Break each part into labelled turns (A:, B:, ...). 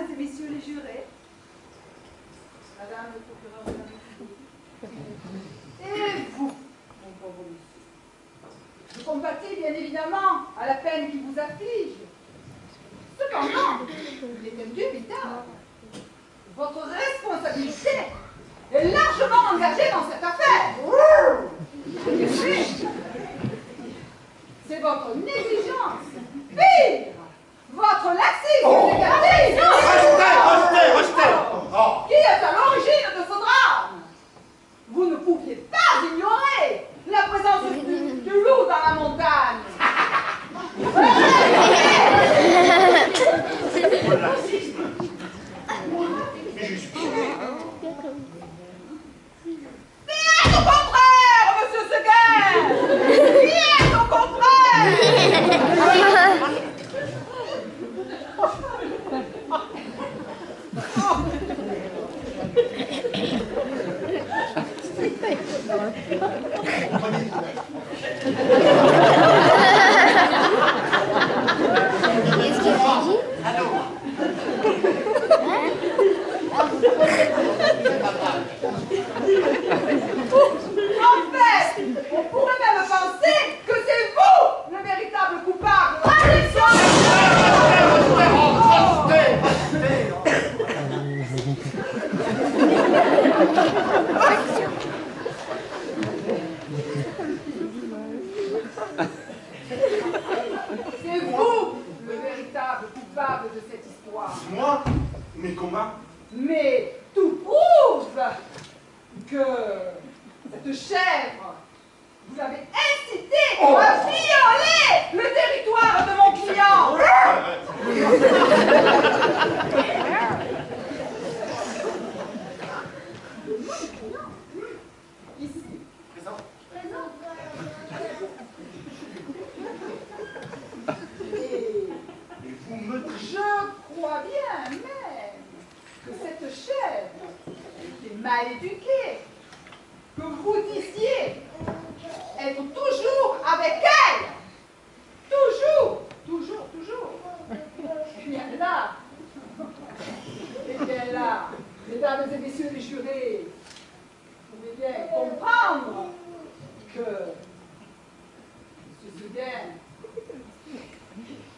A: Mesdames et messieurs les jurés, Madame le procureur de la République, et vous, mon pauvre monsieur, vous combattez bien évidemment à la peine qui vous afflige. Cependant, il est indubitable. Votre responsabilité est largement engagée dans cette affaire. C'est votre négligence, pire, votre laxisme négatif.
B: Rejetez.
A: Qui est à l'origine de ce drame? Vous ne pouviez pas ignorer la présence du loup dans la montagne. Bien au contraire, monsieur Seguin! Bien au contraire!
C: Qu'est-ce qu'il a dit?
A: En fait, on pourrait même penser que c'est vous le véritable coupable. C'est vous le véritable coupable de cette histoire.
B: Moi? Mais comment?
A: Mais tout prouve que cette chèvre, vous l'avez incité à violer le territoire de mon client. Ici.
B: Présent.
A: Et
B: vous me dites...
A: je crois bien même que cette chèvre était mal éduquée, que vous disiez être toujours avec elle. Toujours. Et bien là, mesdames et messieurs les jurés, vous pouvez bien comprendre que M. Seguin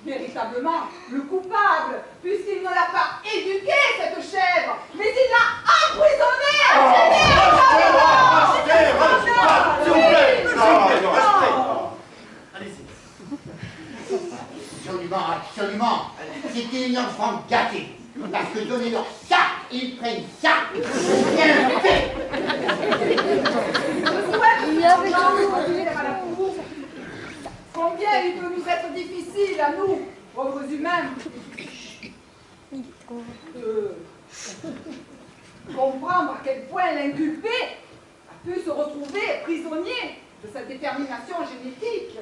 A: véritablement le coupable, puisqu'il ne l'a pas éduquée, cette chèvre, mais il l'a emprisonnée.
B: S'il vous plaît. Allez-y.
D: Absolument. C'était une enfant gâtée. Parce que donnez-leur ça, ils prennent ça. Bien fait.
A: Combien il peut nous être difficile à nous, pauvres humains, de comprendre à quel point l'inculpé a pu se retrouver prisonnier de sa détermination génétique.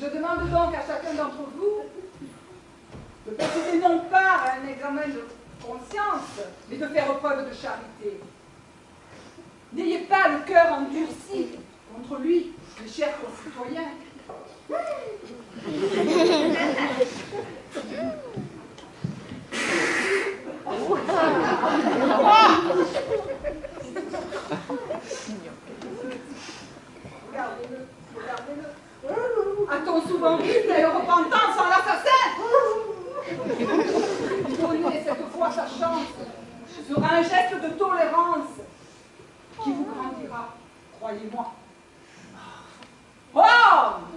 A: Je demande donc à chacun d'entre vous de procéder non pas à un examen de conscience, mais de faire preuve de charité. N'ayez pas le cœur endurci contre lui, mes chers concitoyens. Regardez-le. A-t-on souvent vu telle repentance en l'assassin? Donnez cette fois sa chance sera un geste de tolérance qui vous grandira, croyez-moi. Homme!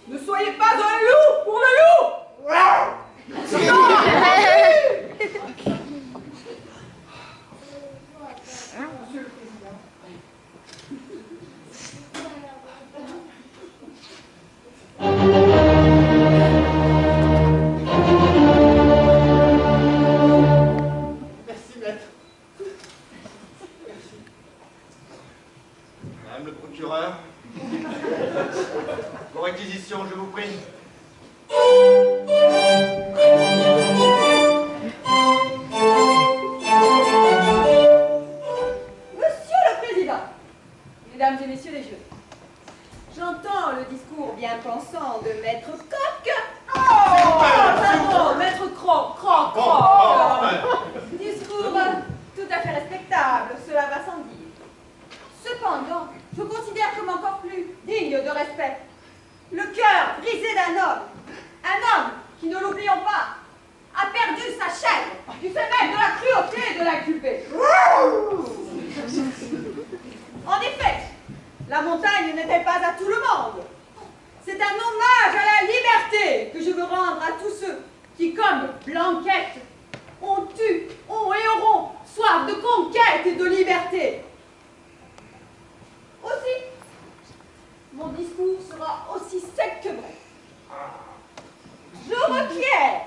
A: Ne soyez pas un loup pour le loup! Non! Monsieur le Président.
B: Merci, maître. Merci. Madame le procureur. Vos réquisitions, je vous prie.
A: fait respectable, cela va sans dire. Cependant, je considère comme encore plus digne de respect le cœur brisé d'un homme qui, ne l'oublions pas, a perdu sa chair, du fait même de la cruauté de l'inculpé. En effet, la montagne n'était pas à tout le monde. C'est un hommage à la liberté que je veux rendre à tous ceux qui, comme Blanquette, ont eu, ont et auront soif de conquête et de liberté. Aussi, mon discours sera aussi sec que vrai. Je requiers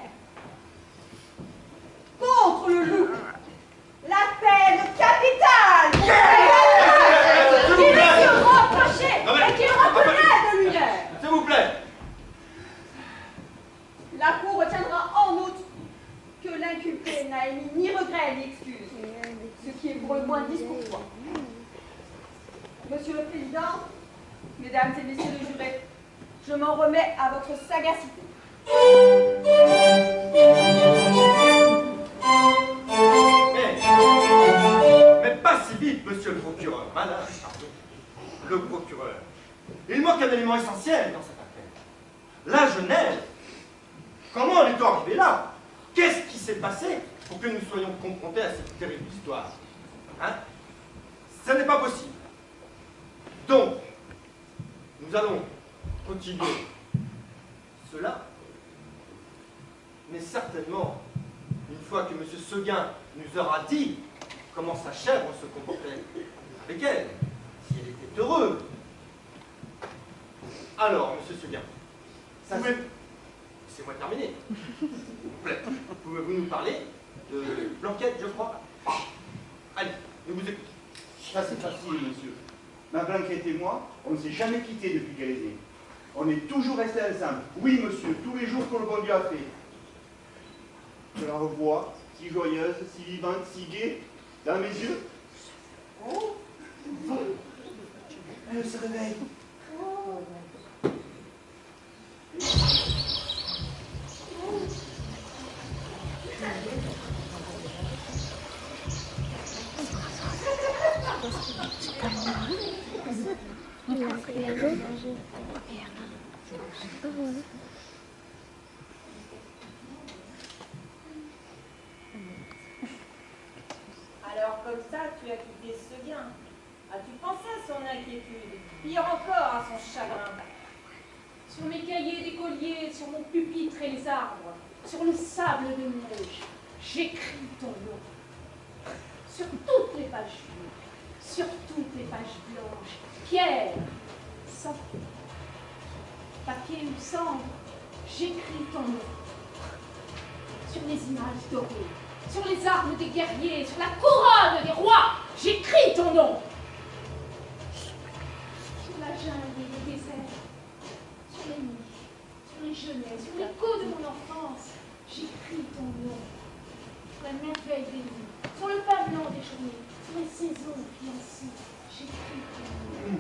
A: contre le loup la peine capitale
B: S'il vous
A: qu'il
B: plaît.
A: se reprochait
B: Non, mais-
A: et qu'il reconnaît de lui-même.
B: S'il vous plaît.
A: La Cour retiendra en outre que l'inculpé n'a émis ni regret ni excuse, ce qui est pour le moins discourtois. Monsieur le Président, Mesdames et Messieurs les jurés, je m'en remets à votre sagacité.
B: Mais pas si vite, monsieur le procureur. Madame, pardon. Le procureur. Il manque un élément essentiel dans cette affaire. La Genève. Comment en est-on arrivé là? Qu'est-ce qui s'est passé pour que nous soyons confrontés à cette terrible histoire? Hein? Ce n'est pas possible. Donc, nous allons continuer cela. Mais certainement, une fois que M. Seguin nous aura dit comment sa chèvre se comportait avec elle, si elle était heureuse. Alors, M. Seguin, laissez-moi terminer. S'il vous plaît, pouvez-vous nous parler de Blanquette, je crois? Allez, nous vous écoutons.
E: Ça c'est facile, monsieur. Ma Blanquette et moi, on ne s'est jamais quittés depuis qu'elle est née. On est toujours restés ensemble. Oui, monsieur, tous les jours que le bon Dieu a fait. Je la revois, si joyeuse, si vivante, si gaie, dans mes yeux. Oh, elle se réveille.
F: Alors comme ça, tu as quitté Seguin. As-tu pensé à son inquiétude? Pire encore à son chagrin.
G: Sur mes cahiers d'écolier, sur mon pupitre et les arbres, sur le sable de Montrouge, j'écris ton nom. Sur toutes les pages bleues, sur toutes les pages blanches, pierre, sang, papier ou cendre, j'écris ton nom. Sur les images dorées, sur les armes des guerriers, sur la couronne des rois, j'écris ton nom. Sur la jungle et le désert, sur les nuits, sur les genêts, sur l'écho de mon enfance, j'écris ton nom. Sur la merveille des nuits, sur le pain blanc des journées, sur les saisons fiancées, j'écris ton nom.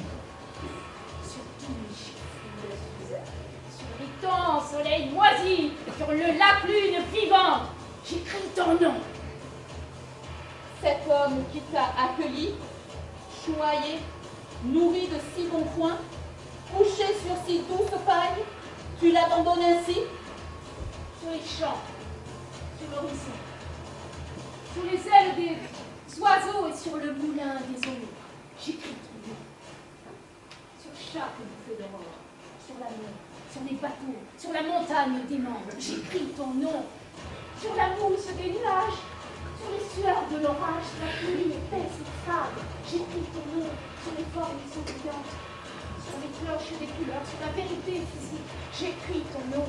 G: Sur tous les chiffres de la Suzanne, sur l'étang soleil moisi, sur le lac lune vivante, j'écris ton nom.
H: Cet homme qui t'a accueilli, choyé, nourri de si bons foins, couché sur si douce paille, tu l'abandonnes ainsi?
G: Sur les champs, sur l'horizon, sur les ailes des oiseaux et sur le moulin des eaux, j'écris ton nom. Sur chaque bouffée d'aurore, sur la mer, sur les bateaux, sur la montagne des membres, j'écris ton nom. Sur la mousse des nuages, sur les sueurs de l'orage, sur la pluie épaisse et fade, j'écris ton nom. Sur les formes souriantes, sur les cloches des couleurs, sur la vérité physique, j'écris ton nom.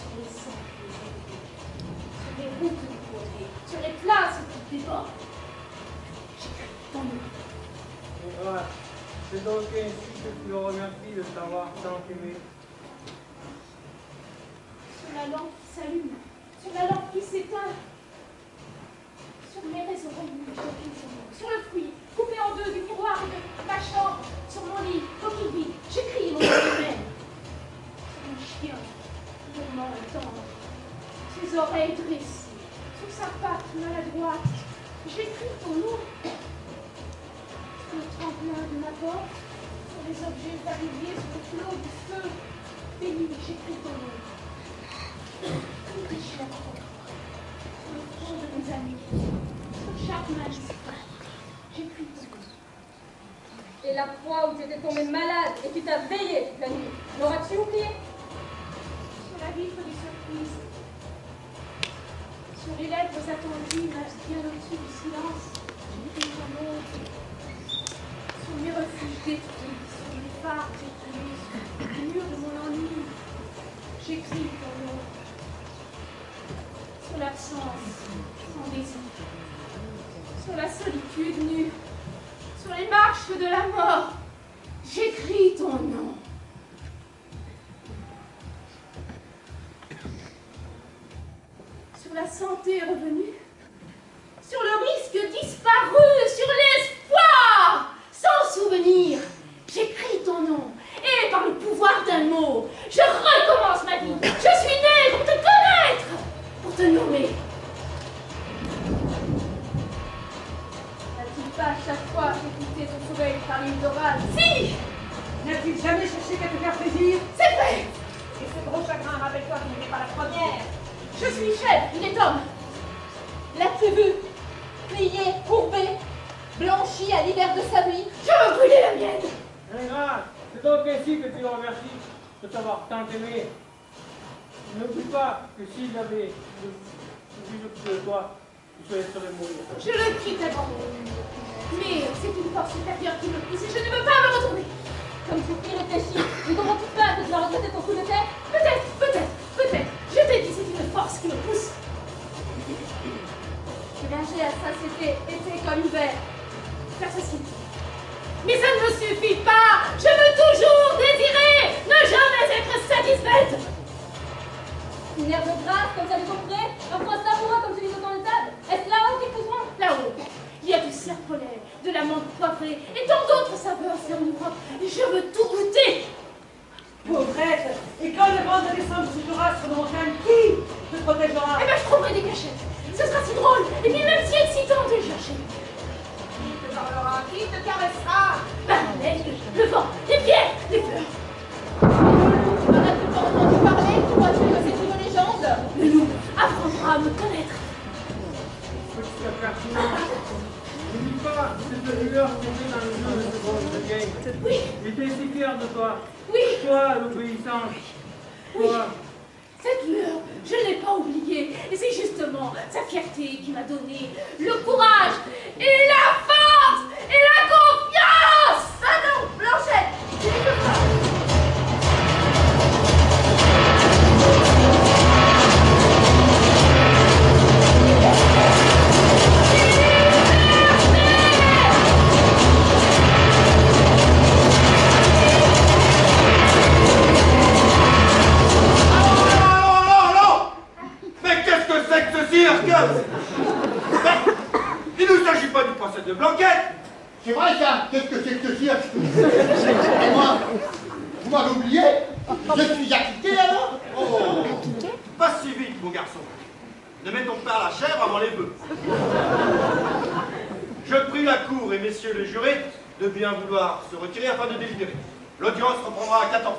G: Sur les centres élevés, sur les routes décorées, sur les places qui débordent, j'écris ton nom.
I: C'est donc ainsi que tu remercies de t'avoir tant aimé.
G: Sur la lampe qui s'allume, sur la lampe qui s'éteint, sur mes réseaux remués, j'écris ton nom. Sur le fruit coupé en deux du miroir et de ma chambre, sur mon lit, coquille vide, j'écris mon nom humain. Sur mon chien, tourment et tendre, ses oreilles dressées, sur sa patte J'écris ton nom. Sur le tremplin de ma porte, sur les objets arrivés, sur le flot du feu. Béni, j'écris ton nom. Tout est cher. Sur le front de mes amis, sur chaque main disparue, j'écris ton nom.
F: Et la fois où tu étais tombé malade et qui t'a veillé toute la nuit, l'auras-tu oublié?
G: Sur la vitre des surprises, sur les lèvres attendues, bien au-dessus du silence, j'écris ton nom. Sur mes refuges détruits, sur les phares écrasés, sur les murs de mon ennui, j'écris ton nom. Sur l'absence sans désir, sur la solitude nue, sur les marches de la mort, j'écris ton nom. Sur la santé revenue, sur le risque disparu, sur l'espoir sans souvenir, j'écris ton nom. Et par le pouvoir d'un mot, je recommence ma vie. Je suis née pour te connaître, pour te nommer. N'a-t-il pas à chaque fois écouté son sommeil par l'île d'oral? Si!
F: N'a-t-il jamais cherché qu'à te faire plaisir?
G: C'est vrai!
F: Et ce gros chagrin, rappelle-toi qu'il n'était pas la première.
G: Je suis Michel, il est homme.
H: L'as-tu vu? Plié, courbé, blanchi à l'hiver de sa vie.
G: Je veux brûler la mienne.
I: Ingrat, c'est donc ainsi que tu le remercies de t'avoir tant aimé. N'oublie pas que s'il avait voulu de toi, tu serais mourir.
G: Je le quitte avant. Mais c'est une force supérieure qui me pousse et je ne veux pas me retourner.
H: Comme tu t'y réfléchis, ne comprends-tu pas que tu as regretté ton coup de tête?
G: Peut-être. Je t'ai dit, c'est une force qui me pousse.
H: Mélanger à satiété, été comme hiver.
G: Faire ceci. Mais ça ne me suffit pas. Je veux toujours désirer, ne jamais être satisfaite.
H: Une herbe grasse comme ça du coffret, un point savoureux comme celui de ton étable. Est-ce là-haut qu'ils pousseront?
G: Là-haut, il y a du serpolet, de la menthe poivrée et tant d'autres saveurs enivrants. Je veux tout goûter.
F: Pauvrette, et quand le vent de décembre soufflera sur nos montagnes, qui te protégera?
G: Eh ben, je trouverai des cachettes. Ce sera si drôle et puis même si excitant de les chercher.
F: Qui te parlera? Qui te caressera?
G: La neige, le vent, les pierres, les fleurs.
H: En as-tu pas entendu parler? Crois-tu que c'est une légende?
G: Le loup apprendra à me connaître.
I: Petit impertinent, n'oublie pas cette lueur tombée dans le jeu de ce gros de game.
G: Oui,
I: Il était si fier de toi.
G: oui.
I: Toi, l'obéissance. Toi.
G: Cette lueur, je ne l'ai pas oubliée. Et c'est justement sa fierté qui m'a donné le courage et la force et la confiance. Ah non, Blanchette, tu ne peux pas.
B: Il ne s'agit pas du procès de Blanquette.
D: C'est vrai ça? Qu'est-ce que c'est que ce cirque? Et moi, vous m'avez oublié? Je suis acquitté alors?
B: Oh, pas si vite, mon garçon. Ne mettons pas la chair avant les bœufs. Je prie la cour et messieurs les jurés de bien vouloir se retirer afin de délibérer. L'audience reprendra à 14h.